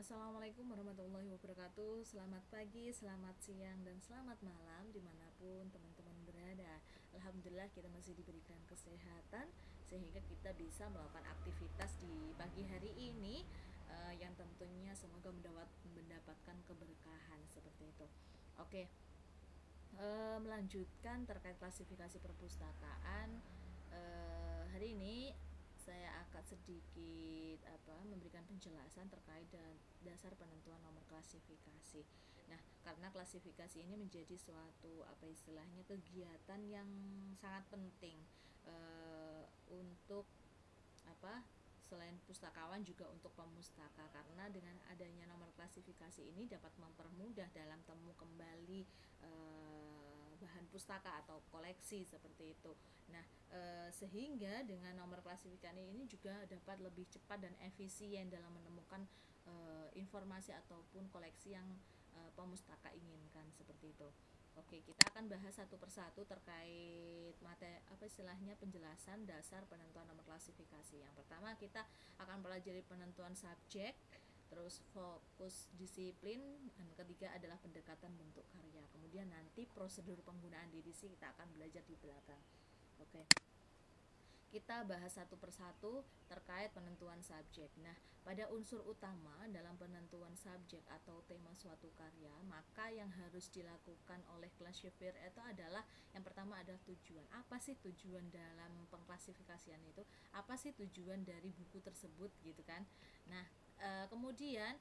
Assalamualaikum warahmatullahi wabarakatuh. Selamat pagi, selamat siang, dan selamat malam dimanapun teman-teman berada. Alhamdulillah kita masih diberikan kesehatan sehingga kita bisa melakukan aktivitas di pagi hari ini, yang tentunya semoga mendapatkan keberkahan seperti itu. Oke, melanjutkan terkait klasifikasi perpustakaan. Hari ini saya akan sedikit memberikan penjelasan terkait dasar penentuan nomor klasifikasi. Nah, karena klasifikasi ini menjadi suatu istilahnya kegiatan yang sangat penting untuk apa selain pustakawan juga untuk pemustaka, karena dengan adanya nomor klasifikasi ini dapat mempermudah dalam temu kembali bahan pustaka atau koleksi seperti itu. Nah, sehingga dengan nomor klasifikasi ini juga dapat lebih cepat dan efisien dalam menemukan informasi ataupun koleksi yang pemustaka inginkan seperti itu. Oke, kita akan bahas satu persatu terkait penjelasan dasar penentuan nomor klasifikasi. Yang pertama kita akan pelajari penentuan subjek, terus fokus disiplin, dan ketiga adalah pendekatan bentuk karya. Kemudian nanti prosedur penggunaan DDC kita akan belajar di belakang. Oke. Kita bahas satu persatu terkait penentuan subjek. Nah, pada unsur utama dalam penentuan subjek atau tema suatu karya, maka yang harus dilakukan oleh classifier itu adalah yang pertama adalah tujuan. Apa sih tujuan dalam pengklasifikasian itu? Apa sih tujuan dari buku tersebut gitu kan? Nah, kemudian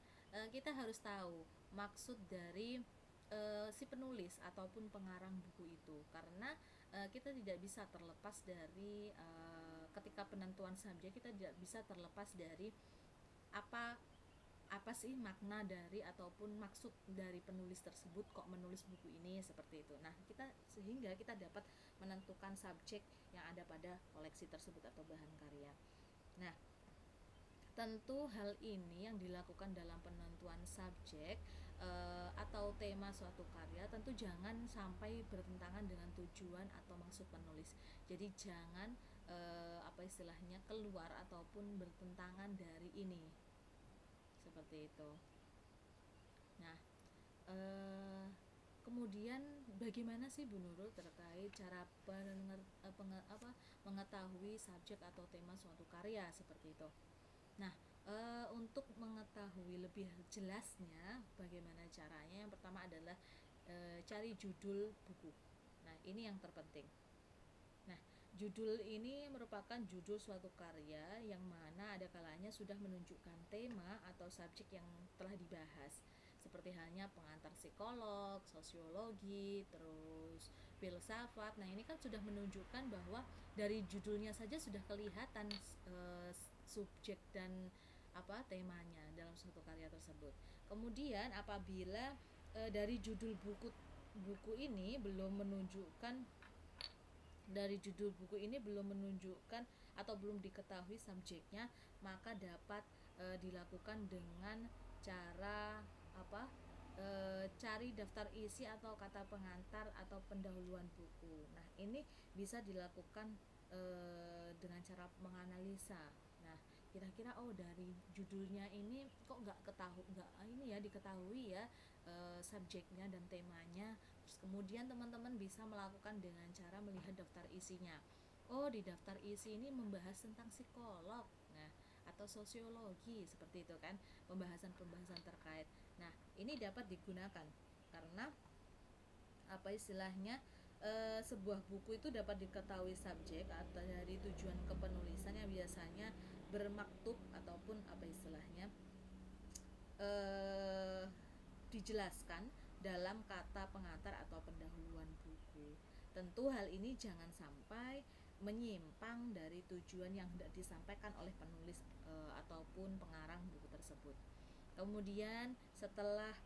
kita harus tahu maksud dari si penulis ataupun pengarang buku itu, karena kita tidak bisa terlepas dari ketika penentuan subjek, kita tidak bisa terlepas dari apa apa sih makna dari ataupun maksud dari penulis tersebut kok menulis buku ini seperti itu. Nah, sehingga kita dapat menentukan subjek yang ada pada koleksi tersebut atau bahan karya. Nah, tentu hal ini yang dilakukan dalam penentuan subjek atau tema suatu karya tentu jangan sampai bertentangan dengan tujuan atau maksud penulis. Jadi jangan keluar ataupun bertentangan dari ini. Seperti itu. Nah, kemudian bagaimana sih Bu Nurul terkait cara mengetahui subjek atau tema suatu karya seperti itu? Nah, untuk mengetahui lebih jelasnya bagaimana caranya, yang pertama adalah cari judul buku. Nah, ini yang terpenting. Nah, judul ini merupakan judul suatu karya yang mana ada kalanya sudah menunjukkan tema atau subjek yang telah dibahas, seperti halnya pengantar psikolog, sosiologi, terus filsafat. Nah, ini kan sudah menunjukkan bahwa dari judulnya saja sudah kelihatan subjek dan temanya dalam suatu karya tersebut. Kemudian apabila dari judul buku ini belum menunjukkan atau belum diketahui subjeknya, maka dapat dilakukan dengan cara cari daftar isi atau kata pengantar atau pendahuluan buku. Nah, ini bisa dilakukan dengan cara menganalisa. Nah, kira-kira dari judulnya ini kok diketahui ya subjeknya dan temanya. Terus kemudian teman-teman bisa melakukan dengan cara melihat daftar isinya. Di daftar isi ini membahas tentang psikolog, nah, atau sosiologi seperti itu kan, pembahasan terkait. Nah, ini dapat digunakan karena sebuah buku itu dapat diketahui subjek atau dari tujuan kepenulisannya, biasanya bermaktub ataupun dijelaskan dalam kata pengantar atau pendahuluan buku. Tentu hal ini jangan sampai menyimpang dari tujuan yang hendak disampaikan oleh penulis ataupun pengarang buku tersebut. Kemudian setelah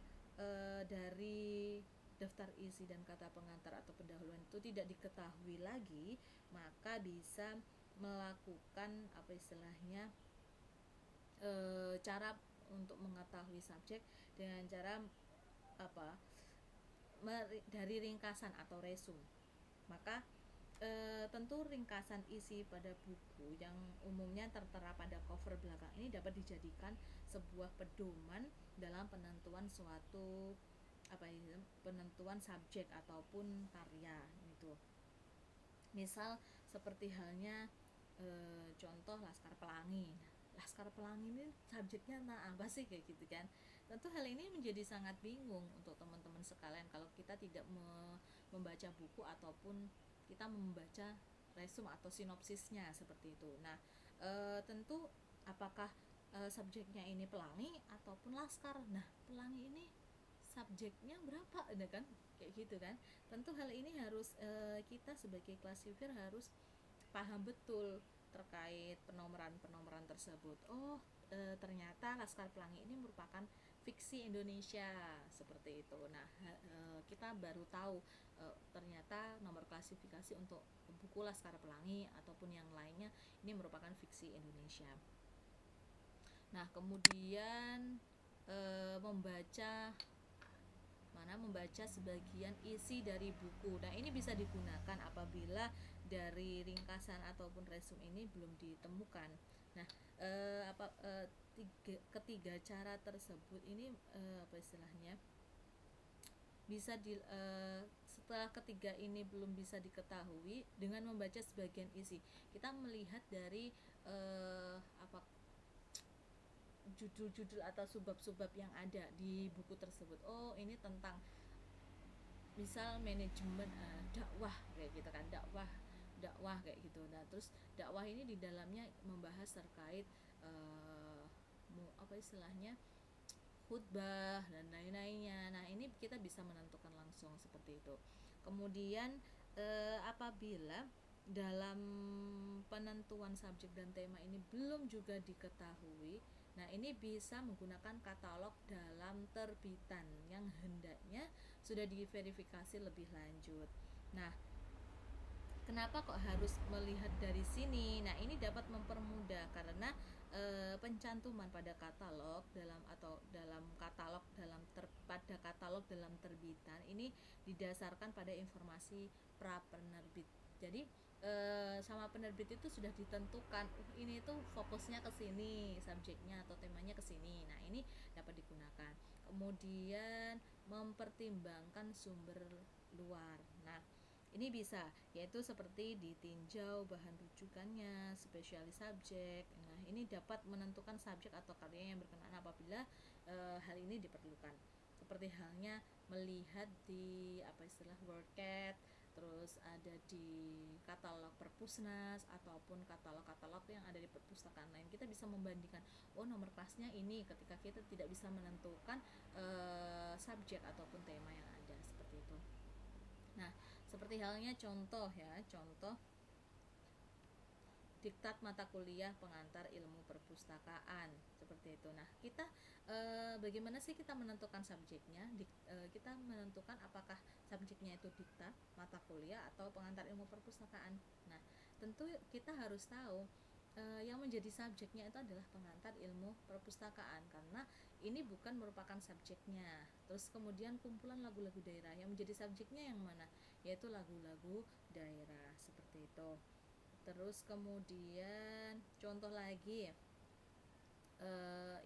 dari daftar isi dan kata pengantar atau pendahuluan itu tidak diketahui lagi, maka bisa melakukan cara untuk mengetahui subjek dengan cara dari ringkasan atau resume. Maka tentu ringkasan isi pada buku yang umumnya tertera pada cover belakang ini dapat dijadikan sebuah pedoman dalam penentuan suatu penentuan subjek ataupun karya gitu. Misal seperti halnya contoh Laskar Pelangi. Laskar Pelangi ini subjeknya tentang apa sih kayak gitu kan. Tentu hal ini menjadi sangat bingung untuk teman-teman sekalian kalau kita tidak membaca buku ataupun kita membaca resum atau sinopsisnya seperti itu. Nah, tentu apakah subjeknya ini pelangi ataupun laskar. Nah, pelangi ini subjeknya berapa, ada kan kayak gitu kan. Tentu hal ini harus kita sebagai classifier harus paham betul terkait penomoran tersebut. Ternyata Laskar Pelangi ini merupakan fiksi Indonesia seperti itu. Nah, kita baru tahu ternyata nomor klasifikasi untuk buku Laskar Pelangi ataupun yang lainnya ini merupakan fiksi Indonesia. Nah, kemudian membaca sebagian isi dari buku. Nah, ini bisa digunakan apabila dari ringkasan ataupun resum ini belum ditemukan. Nah, ketiga cara tersebut ini bisa setelah ketiga ini belum bisa diketahui dengan membaca sebagian isi. Kita melihat dari judul-judul atau subbab-subbab yang ada di buku tersebut. Ini tentang misal manajemen dakwah kayak gitu kan, dakwah kayak gitu. Nah, terus dakwah ini di dalamnya membahas terkait khutbah dan lain-lainnya. Nah, ini kita bisa menentukan langsung seperti itu. Kemudian apabila dalam penentuan subjek dan tema ini belum juga diketahui, nah ini bisa menggunakan katalog dalam terbitan yang hendaknya sudah diverifikasi lebih lanjut. Nah, kenapa kok harus melihat dari sini? Nah, ini dapat mempermudah karena pencantuman pada katalog pada katalog dalam terbitan ini didasarkan pada informasi pra penerbit. Jadi sama penerbit itu sudah ditentukan ini tuh fokusnya ke sini, subjeknya atau temanya ke sini. Nah, ini dapat digunakan. Kemudian mempertimbangkan sumber luar. Nah, ini bisa, yaitu seperti ditinjau bahan rujukannya, spesialis subjek. Nah, ini dapat menentukan subjek atau karya yang berkenaan apabila hal ini diperlukan. Seperti halnya melihat di WordCat, terus ada di katalog Perpusnas ataupun katalog-katalog yang ada di perpustakaan lain. Kita bisa membandingkan, nomor kelasnya ini, ketika kita tidak bisa menentukan subjek ataupun tema yang ada seperti itu. Nah, seperti halnya contoh diktat mata kuliah pengantar ilmu perpustakaan seperti itu. Nah, kita bagaimana sih kita menentukan subjeknya? Kita menentukan apakah subjeknya itu diktat mata kuliah atau pengantar ilmu perpustakaan. Nah, tentu kita harus tahu yang menjadi subjeknya itu adalah pengantar ilmu perpustakaan karena ini bukan merupakan subjeknya. Terus kemudian kumpulan lagu-lagu daerah yang menjadi subjeknya yang mana? Yaitu lagu-lagu daerah seperti itu. Terus kemudian contoh lagi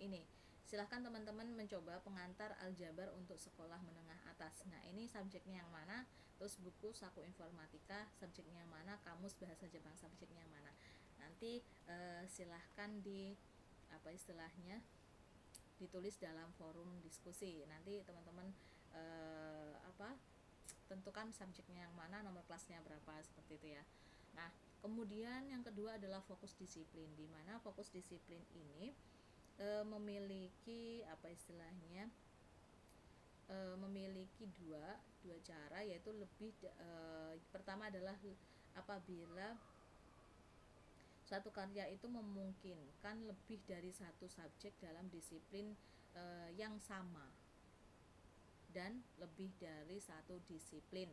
ini, silahkan teman-teman mencoba pengantar aljabar untuk sekolah menengah atas. Nah, ini subjeknya yang mana? Terus buku saku informatika subjeknya yang mana? Kamus bahasa Jepang subjeknya yang mana? Nanti silahkan ditulis dalam forum diskusi. Nanti teman-teman tentukan subjeknya yang mana, nomor kelasnya berapa, seperti itu ya. Nah, kemudian yang kedua adalah fokus disiplin, di mana fokus disiplin ini memiliki memiliki dua cara, yaitu pertama adalah apabila suatu karya itu memungkinkan lebih dari satu subjek dalam disiplin yang sama dan lebih dari satu disiplin.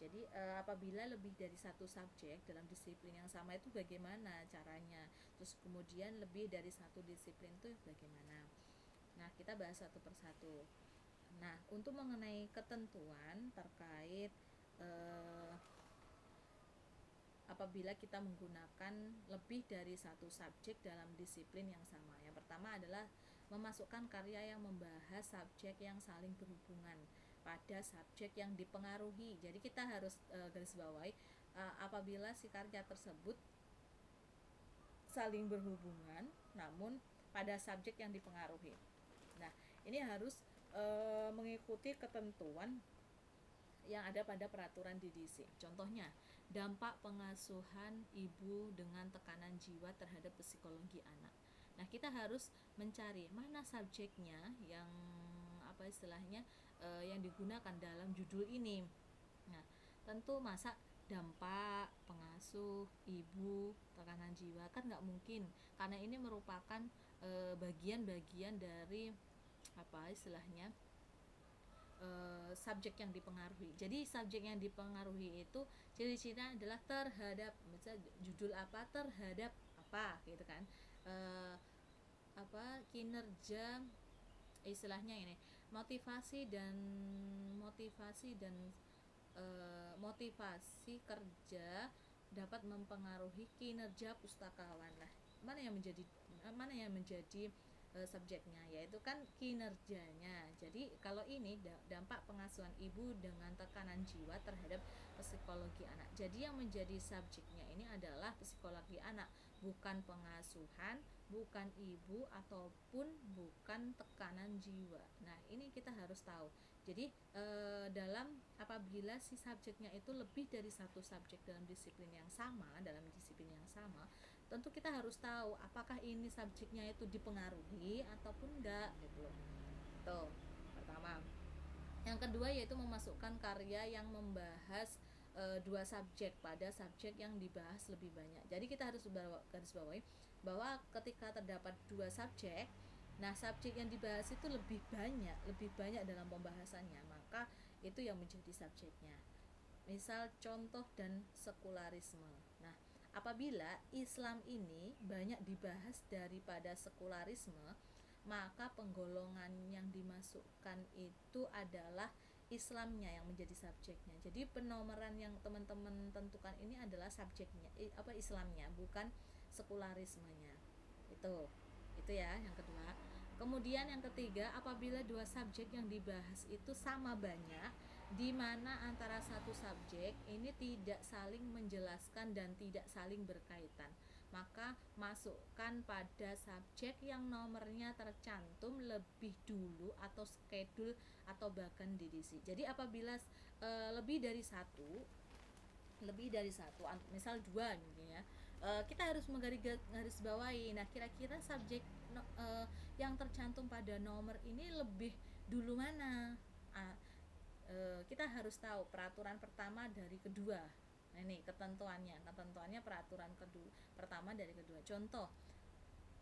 Jadi apabila lebih dari satu subjek dalam disiplin yang sama itu bagaimana caranya? Terus kemudian lebih dari satu disiplin itu bagaimana? Nah, kita bahas satu persatu. Nah, untuk mengenai ketentuan terkait apabila kita menggunakan lebih dari satu subjek dalam disiplin yang sama. Yang pertama adalah memasukkan karya yang membahas subjek yang saling berhubungan pada subjek yang dipengaruhi. Jadi kita harus garis bawahi apabila si karya tersebut saling berhubungan namun pada subjek yang dipengaruhi. Nah, ini harus mengikuti ketentuan yang ada pada peraturan DDC. Contohnya, dampak pengasuhan ibu dengan tekanan jiwa terhadap psikologi anak. Nah, kita harus mencari mana subjeknya yang yang digunakan dalam judul ini. Nah, tentu masa dampak pengasuh ibu tekanan jiwa kan nggak mungkin, karena ini merupakan bagian-bagian dari subjek yang dipengaruhi. Jadi subjek yang dipengaruhi itu ciri-cirinya adalah terhadap, misalnya judul apa terhadap apa gitu kan, kinerja, istilahnya ini motivasi kerja dapat mempengaruhi kinerja pustakawan. Nah, mana yang menjadi subjeknya, yaitu kan kinerjanya. Jadi kalau ini dampak pengasuhan ibu dengan tekanan jiwa terhadap psikologi anak. Jadi yang menjadi subjeknya ini adalah psikologi anak, bukan pengasuhan, bukan ibu, ataupun bukan tekanan jiwa. Nah, ini kita harus tahu. Jadi apabila si subjeknya itu lebih dari satu subjek dalam disiplin yang sama, tentu kita harus tahu apakah ini subjeknya itu dipengaruhi ataupun enggak gitu loh. Tuh, pertama. Yang kedua yaitu memasukkan karya yang membahas dua subjek pada subjek yang dibahas lebih banyak. Jadi kita harus garis bawahi bahwa ketika terdapat dua subjek, nah subjek yang dibahas itu lebih banyak dalam pembahasannya, maka itu yang menjadi subjeknya. Misal contoh dan sekularisme. Nah, apabila Islam ini banyak dibahas daripada sekularisme, maka penggolongan yang dimasukkan itu adalah Islamnya yang menjadi subjeknya. Jadi penomoran yang teman-teman tentukan ini adalah subjeknya, Islamnya, bukan sekularismenya. Itu ya yang kedua. Kemudian yang ketiga, apabila dua subjek yang dibahas itu sama banyak, di mana antara satu subjek ini tidak saling menjelaskan dan tidak saling berkaitan, maka masukkan pada subjek yang nomornya tercantum lebih dulu atau schedule atau bahkan DDC. Jadi apabila lebih dari satu, misal dua gitu ya, kita harus menggaris bawahi. Nah, kira-kira subjek yang tercantum pada nomor ini lebih dulu mana? Kita harus tahu peraturan pertama dari kedua. Nah, ini ketentuannya peraturan pertama dari kedua. Contoh,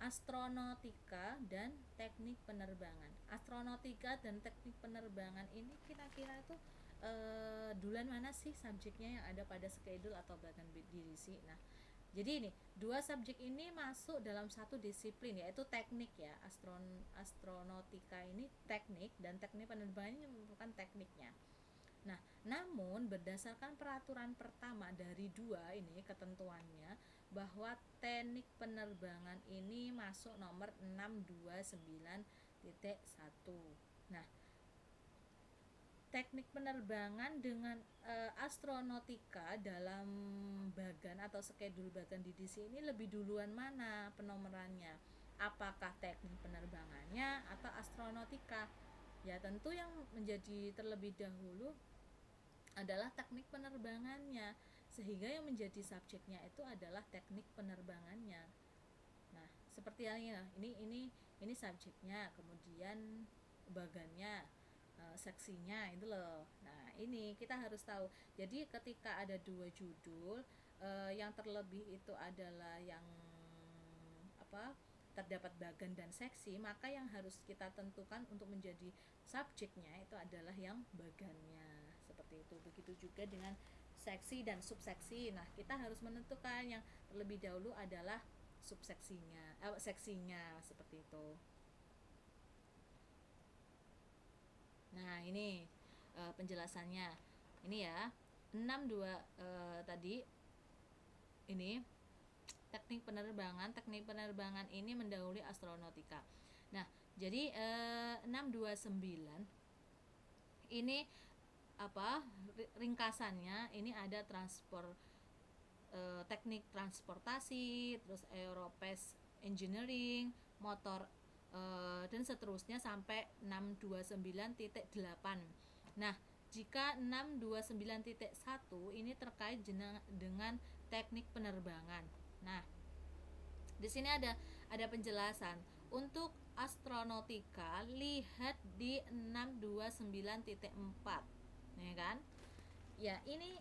astronautika dan teknik penerbangan. Astronautika dan teknik penerbangan ini kira-kira itu duluan mana sih subjeknya yang ada pada schedule atau bahkan DDC. Nah, jadi ini dua subjek ini masuk dalam satu disiplin, yaitu teknik ya. Astronautika ini teknik dan teknik penerbangan ini merupakan tekniknya. Nah, namun berdasarkan peraturan pertama dari dua ini ketentuannya bahwa teknik penerbangan ini masuk nomor 629.1. Nah, teknik penerbangan dengan astronautika dalam bagan atau schedule bagan DDC ini lebih duluan mana penomorannya? Apakah teknik penerbangannya atau astronautika? Ya, tentu yang menjadi terlebih dahulu adalah teknik penerbangannya, sehingga yang menjadi subjeknya itu adalah teknik penerbangannya. Nah, seperti ini subjeknya, kemudian bagannya, seksinya itu loh. Nah, ini kita harus tahu. Jadi ketika ada dua judul, yang terlebih itu adalah yang terdapat bagan dan seksi, maka yang harus kita tentukan untuk menjadi subjeknya itu adalah yang bagannya. Seperti itu. Begitu juga dengan seksi dan subseksi. Nah, kita harus menentukan yang terlebih dahulu adalah subseksinya, seksinya, seperti itu. Nah, ini penjelasannya. Ini ya. 62 tadi ini teknik penerbangan ini mendahului astronautika. Nah, jadi 629 ini ringkasannya ini ada teknik transportasi, terus aerospace engineering, motor dan seterusnya sampai 629.8. Nah, jika 629.1 ini terkait dengan teknik penerbangan. Nah, di sini ada penjelasan. Untuk astronautika lihat di 629.4. Ya kan? Ya, ini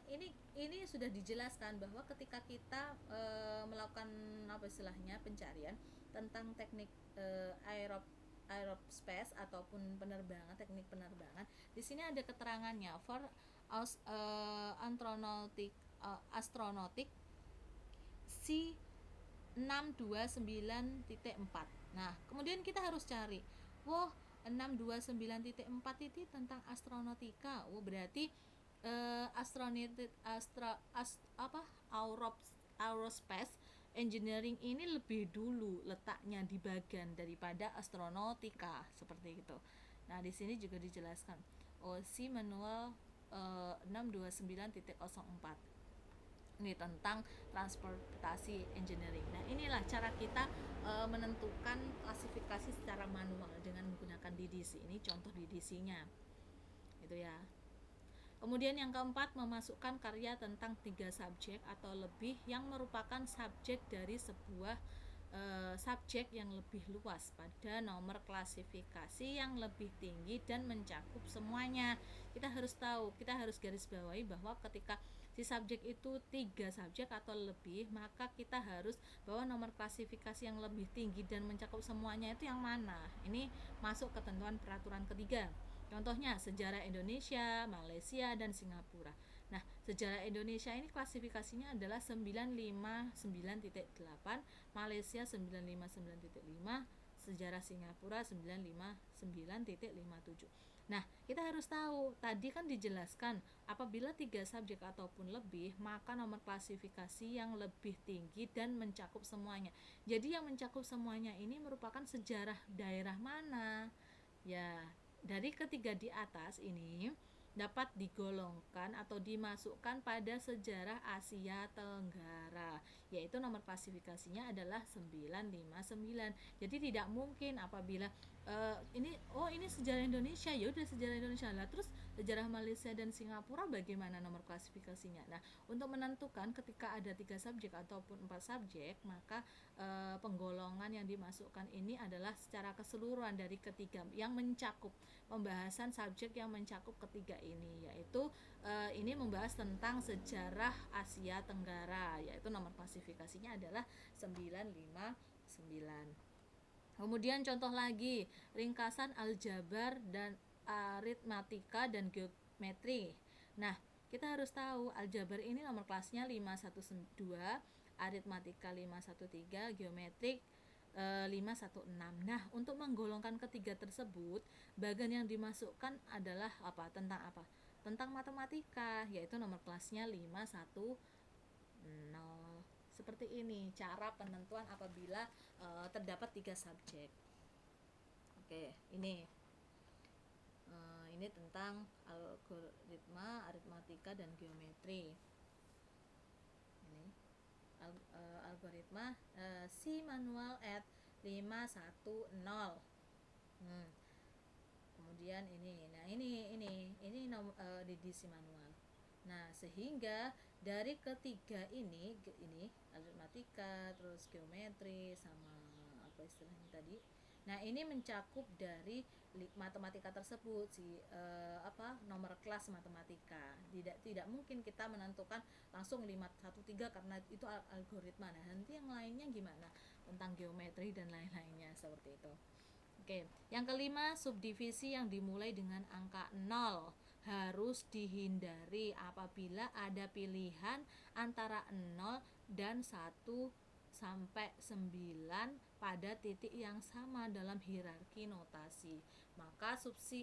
sudah dijelaskan bahwa ketika kita melakukan pencarian tentang teknik aerospace ataupun teknik penerbangan, di sini ada keterangannya for astronautic C 629.4. Nah, kemudian kita harus cari, 629.4 itu tentang astronautika. Berarti aerospace engineering ini lebih dulu letaknya di bagian daripada astronautika, seperti itu. Nah, di sini juga dijelaskan OC manual 629.04. Ini tentang transportasi engineering. Nah, inilah cara kita menentukan klasifikasi secara manual dengan menggunakan DDC. Ini contoh DDC-nya. Itu ya. Kemudian yang keempat, memasukkan karya tentang 3 subjek atau lebih yang merupakan subjek dari sebuah subjek yang lebih luas pada nomor klasifikasi yang lebih tinggi dan mencakup semuanya. Kita harus tahu, kita harus garis bawahi bahwa ketika si subjek itu 3 subjek atau lebih, maka kita harus bawa nomor klasifikasi yang lebih tinggi dan mencakup semuanya itu yang mana. Ini masuk ketentuan peraturan ketiga. Contohnya sejarah Indonesia, Malaysia, dan Singapura. Nah, sejarah Indonesia ini klasifikasinya adalah 959.8, Malaysia 959.5, sejarah Singapura 959.57. Nah, kita harus tahu, tadi kan dijelaskan apabila 3 subjek ataupun lebih, maka nomor klasifikasi yang lebih tinggi dan mencakup semuanya. Jadi yang mencakup semuanya ini merupakan sejarah daerah mana? Ya, dari ketiga di atas ini dapat digolongkan atau dimasukkan pada sejarah Asia Tenggara, yaitu nomor klasifikasinya adalah 959. Jadi tidak mungkin apabila ini sejarah Indonesia, ya udah sejarah Indonesia lah, terus sejarah Malaysia dan Singapura bagaimana nomor klasifikasinya. Nah, untuk menentukan ketika ada 3 subjek ataupun 4 subjek, maka penggolongan yang dimasukkan ini adalah secara keseluruhan dari ketiga yang mencakup pembahasan subjek yang mencakup ketiga ini, yaitu ini membahas tentang sejarah Asia Tenggara, yaitu nomor klasifikasinya adalah 959. Kemudian contoh lagi, ringkasan aljabar dan aritmatika dan geometri. Nah, kita harus tahu aljabar ini nomor kelasnya 512, aritmatika 513, geometrik 516. Nah, untuk menggolongkan ketiga tersebut, bagian yang dimasukkan adalah tentang tentang matematika, yaitu nomor kelasnya 510. Seperti ini cara penentuan apabila terdapat 3 subjek. Oke, ini tentang algoritma, aritmatika, dan geometri. Ini algoritma C manual at 510. Kemudian ini DDC manual. Nah, sehingga dari ketiga ini aritmatika, terus geometri, sama istilahnya tadi. Nah, ini mencakup dari matematika tersebut, nomor kelas matematika. Tidak mungkin kita menentukan langsung 513 karena itu algoritma. Nah, nanti yang lainnya gimana? Tentang geometri dan lain-lainnya seperti itu. Oke, yang kelima, subdivisi yang dimulai dengan angka 0 harus dihindari apabila ada pilihan antara 0 dan 1 sampai 9 pada titik yang sama dalam hierarki notasi. Maka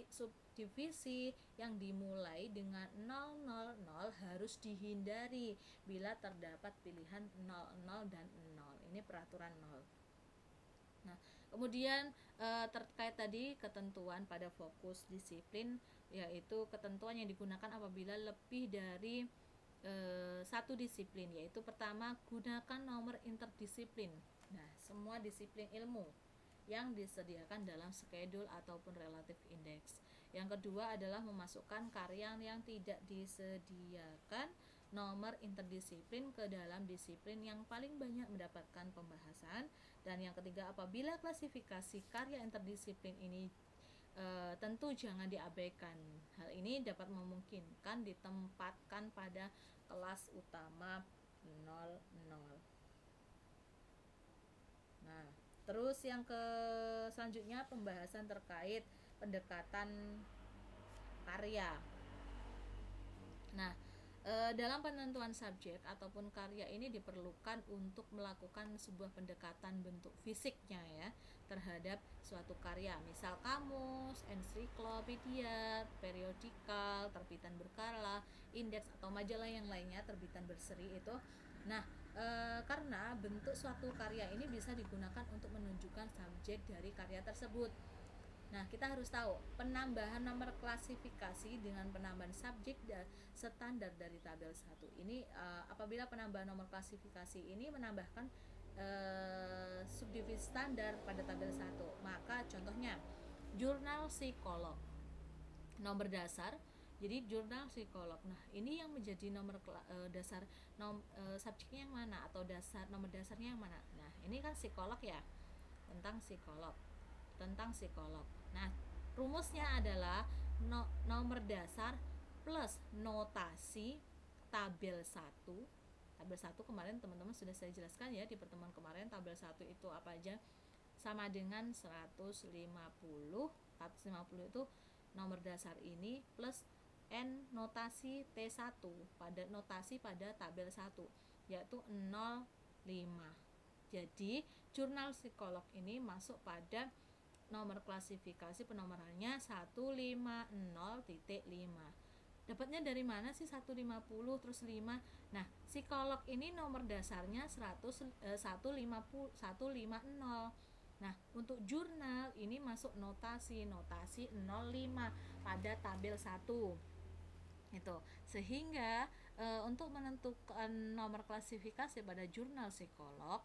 subdivisi yang dimulai dengan 000 harus dihindari bila terdapat pilihan 00 dan 0. Ini peraturan 0. Nah, kemudian terkait tadi ketentuan pada fokus disiplin, yaitu ketentuan yang digunakan apabila lebih dari satu disiplin, yaitu pertama, gunakan nomor interdisiplin. Nah, semua disiplin ilmu yang disediakan dalam skedul ataupun relative index. Yang kedua adalah memasukkan karya yang tidak disediakan nomor interdisiplin ke dalam disiplin yang paling banyak mendapatkan pembahasan. Dan yang ketiga, apabila klasifikasi karya interdisiplin ini tentu jangan diabaikan. Hal ini dapat memungkinkan ditempatkan pada kelas utama 00. Nah, terus yang selanjutnya pembahasan terkait pendekatan karya. Nah, dalam penentuan subjek ataupun karya ini diperlukan untuk melakukan sebuah pendekatan bentuk fisiknya ya terhadap suatu karya, misal kamus, ensiklopedia, periodikal, terbitan berkala, indeks atau majalah yang lainnya, terbitan berseri itu. Nah, karena bentuk suatu karya ini bisa digunakan untuk menunjukkan subjek dari karya tersebut. Nah, kita harus tahu penambahan nomor klasifikasi dengan penambahan subjek standar dari tabel 1. Ini apabila penambahan nomor klasifikasi ini menambahkan subdivisi standar pada tabel 1. Maka contohnya jurnal psikolog nomor dasar. Jadi jurnal psikolog. Nah, ini yang menjadi nomor dasar subjeknya yang mana atau nomor dasarnya yang mana? Nah, ini kan psikolog ya. Tentang psikolog. Nah, rumusnya adalah nomor dasar plus notasi tabel 1. Tabel 1 kemarin teman-teman sudah saya jelaskan ya di pertemuan kemarin. Tabel 1 itu apa aja? Sama dengan 150. 150 itu nomor dasar ini plus N notasi T1 pada notasi pada tabel 1 yaitu 05. Jadi, jurnal psikolog ini masuk pada nomor klasifikasi penomorannya 150.5. Dapatnya dari mana sih 150 terus 5? Nah, psikolog ini nomor dasarnya 150. Nah, untuk jurnal ini masuk notasi 05 pada tabel 1. Itu. Sehingga untuk menentukan nomor klasifikasi pada jurnal psikolog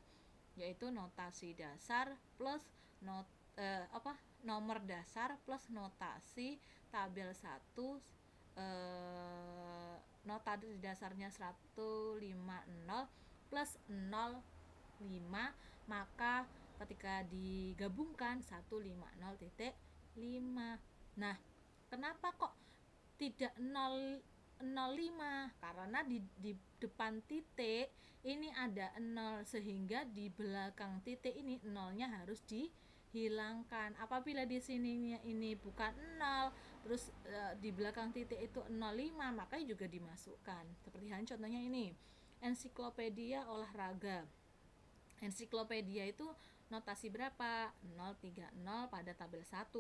yaitu notasi dasar plus nomor dasar plus notasi tabel 1, notasi dasarnya 150 plus 05, maka ketika digabungkan 150.5. Nah, kenapa kok tidak 005? Karena di depan titik ini ada 0 sehingga di belakang titik ini 0-nya harus dihilangkan. Apabila di sininya ini bukan 0 terus di belakang titik itu 05, maka juga dimasukkan. Seperti halnya contohnya ini, ensiklopedia olahraga. Ensiklopedia itu notasi berapa? 030 pada tabel 1.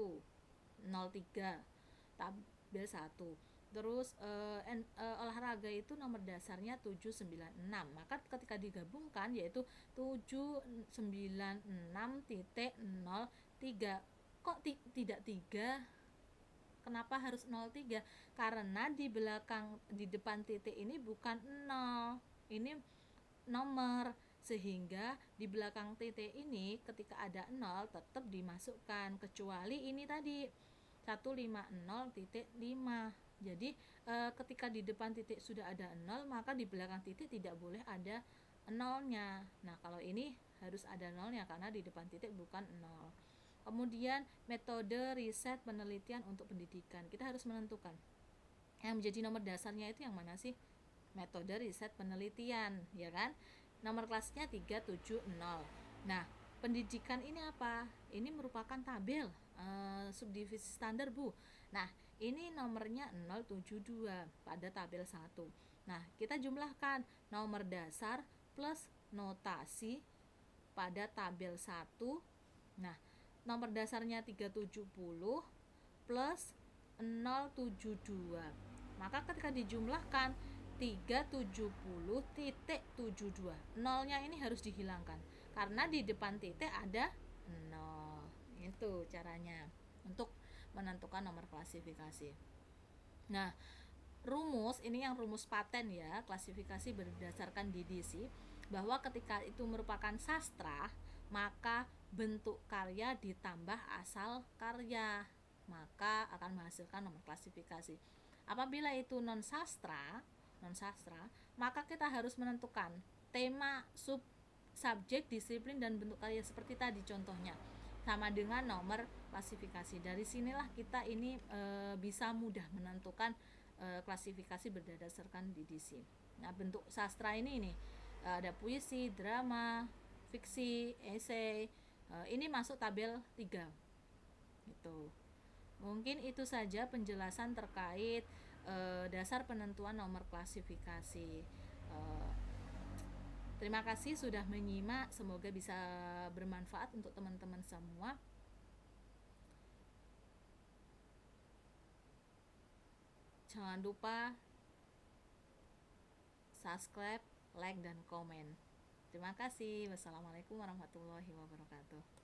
03 tabel 1. Terus olahraga itu nomor dasarnya 796. Maka ketika digabungkan yaitu 796.03. Kok tidak 3? Kenapa harus 03? Karena di depan titik ini bukan 0. Ini nomor, sehingga di belakang titik ini ketika ada 0 tetap dimasukkan, kecuali ini tadi 150.5. Jadi ketika di depan titik sudah ada 0, maka di belakang titik tidak boleh ada 0-nya. Nah, kalau ini harus ada 0-nya karena di depan titik bukan 0. Kemudian metode riset penelitian untuk pendidikan. Kita harus menentukan yang menjadi nomor dasarnya itu yang mana sih? Metode riset penelitian, ya kan? Nomor kelasnya 370. Nah, pendidikan ini apa? Ini merupakan tabel subdivisi standar, Bu. Nah, ini nomornya 072 pada tabel 1. Nah, kita jumlahkan nomor dasar plus notasi pada tabel 1. Nah, nomor dasarnya 370 plus 072. Maka ketika dijumlahkan 370.72, nolnya ini harus dihilangkan karena di depan titik ada 0. Itu caranya untuk menentukan nomor klasifikasi. Nah, rumus ini yang rumus paten ya, klasifikasi berdasarkan DDC, bahwa ketika itu merupakan sastra, maka bentuk karya ditambah asal karya, maka akan menghasilkan nomor klasifikasi. Apabila itu non sastra, maka kita harus menentukan tema, sub, subjek, disiplin, dan bentuk karya seperti tadi contohnya, sama dengan nomor klasifikasi. Dari sinilah kita ini bisa mudah menentukan klasifikasi berdasarkan DDC. Nah, bentuk sastra ini ada puisi, drama, fiksi, esai. Ini masuk tabel 3. Gitu. Mungkin itu saja penjelasan terkait dasar penentuan nomor klasifikasi. Terima kasih sudah menyimak, semoga bisa bermanfaat untuk teman-teman semua. Jangan lupa subscribe, like, dan komen. Terima kasih. Wassalamualaikum warahmatullahi wabarakatuh.